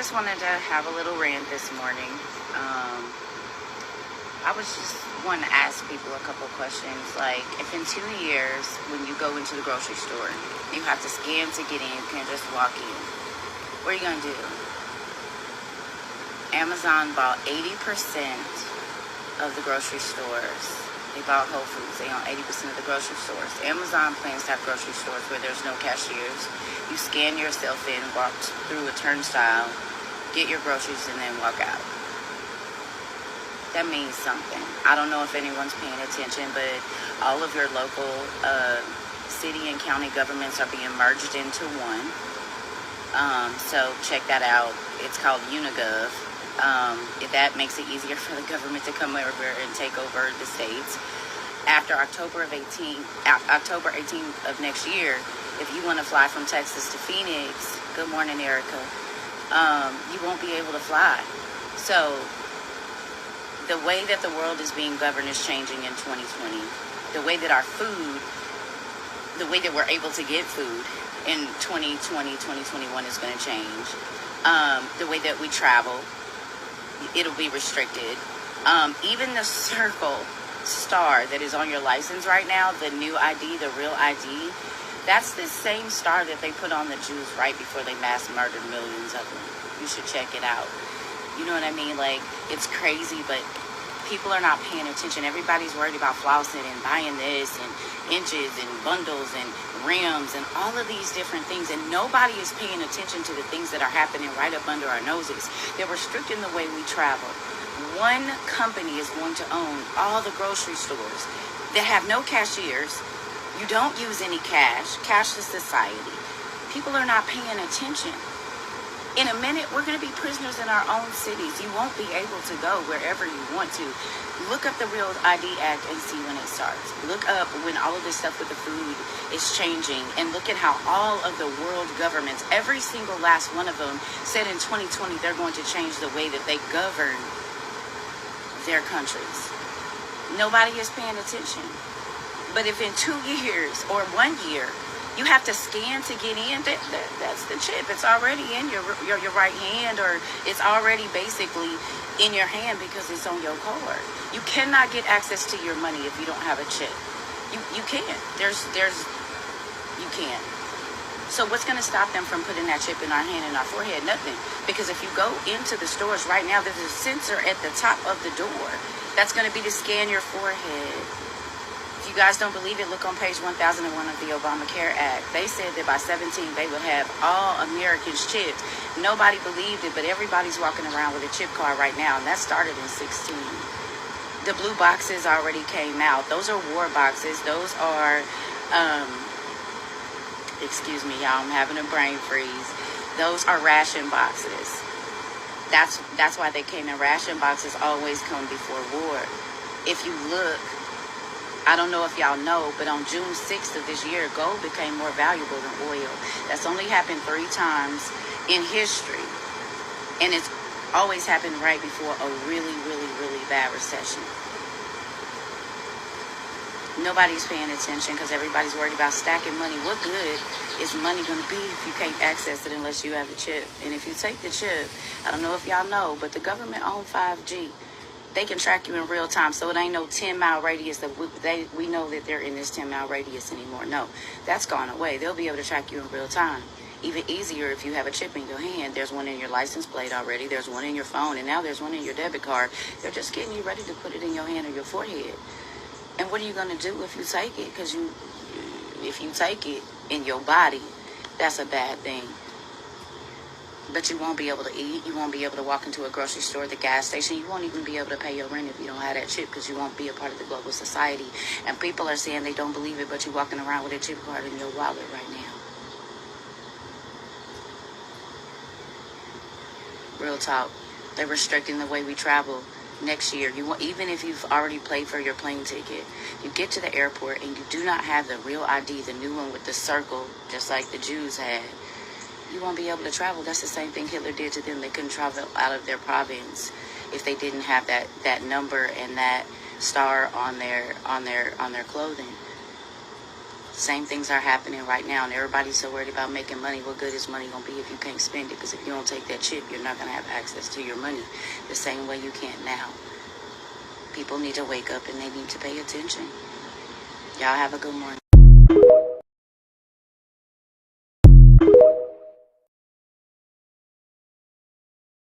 Just wanted to have a little rant this morning. I was just wanting to ask people a couple questions. Like, if in 2 years, when you go into the grocery store, you have to scan to get in, you can't just walk in, what are you going to do? Amazon bought 80% of the grocery stores. They bought Whole Foods. They own 80% of the grocery stores. Amazon plans to have grocery stores where there's no cashiers. You scan yourself in, walk through a turnstile, get your groceries, and then walk out. That means something. I don't know if anyone's paying attention, but all of your local city and county governments are being merged into one. So check that out. It's called Unigov. That makes it easier for the government to come over and take over the states. After October 18th of next year, if you want to fly from Texas to Phoenix, good morning, Erica, you won't be able to fly. So the way that the world is being governed is changing in 2020. The way that our food, the way that we're able to get food in 2020, 2021 is going to change. The way that we travel, it'll be restricted. Even the circle star that is on your license right now, the new ID, the real ID, that's the same star that they put on the Jews right before they mass murdered millions of them. You should check it out. You know what I mean? Like, it's crazy, but people are not paying attention. Everybody's worried about flossing and buying this and inches and bundles and rims and all of these different things, and nobody is paying attention to the things that are happening right up under our noses. They're restricting the way we travel. One company is going to own all the grocery stores that have no cashiers. You don't use any cash, cashless society. People are not paying attention. In a minute, we're going to be prisoners in our own cities. You won't be able to go wherever you want to. Look up the Real ID Act and see when it starts. Look up when all of this stuff with the food is changing, and look at how all of the world governments, every single last one of them, said in 2020 they're going to change the way that they govern their countries. Nobody is paying attention. But if in 2 years or 1 year you have to scan to get in, that's the chip. It's already in your right hand, or it's already basically in your hand because it's on your card. You cannot get access to your money if you don't have a chip. You can't. You can't. So what's going to stop them from putting that chip in our hand and our forehead? Nothing. Because if you go into the stores right now, there's a sensor at the top of the door that's going to be to scan your forehead. If you guys don't believe it, look on page 1001 of the Obamacare Act. They said that by 17 they would have all Americans chipped. Nobody believed it, but everybody's walking around with a chip card right now, and that started in 16. The blue boxes already came out. Those are war boxes. Those are, excuse me, y'all, I'm having a brain freeze. Those are ration boxes. That's why they came in. Ration boxes always come before war. If you look, I don't know if y'all know, but on June 6th of this year, gold became more valuable than oil. That's only happened 3 times in history. And it's always happened right before a really, really, really bad recession. Nobody's paying attention because everybody's worried about stacking money. What good is money going to be if you can't access it unless you have a chip? And if you take the chip, I don't know if y'all know, but the government owns 5G. They can track you in real time, so it ain't no 10-mile radius that we know that they're in this 10-mile radius anymore. No, that's gone away. They'll be able to track you in real time. Even easier if you have a chip in your hand. There's one in your license plate already. There's one in your phone, and now there's one in your debit card. They're just getting you ready to put it in your hand or your forehead. And what are you going to do if you take it? Because if you take it in your body, that's a bad thing. But you won't be able to eat. You won't be able to walk into a grocery store, the gas station. You won't even be able to pay your rent if you don't have that chip, because you won't be a part of the global society. And people are saying they don't believe it, but you're walking around with a chip card in your wallet right now. Real talk. They're restricting the way we travel next year. Even if you've already paid for your plane ticket, you get to the airport and you do not have the real ID, the new one with the circle, just like the Jews had, you won't be able to travel. That's the same thing Hitler did to them. They couldn't travel out of their province if they didn't have that number and that star on their clothing. Same things are happening right now, and everybody's so worried about making money. What good is money going to be if you can't spend it? Because if you don't take that chip, you're not going to have access to your money the same way you can't now. People need to wake up and they need to pay attention. Y'all have a good morning.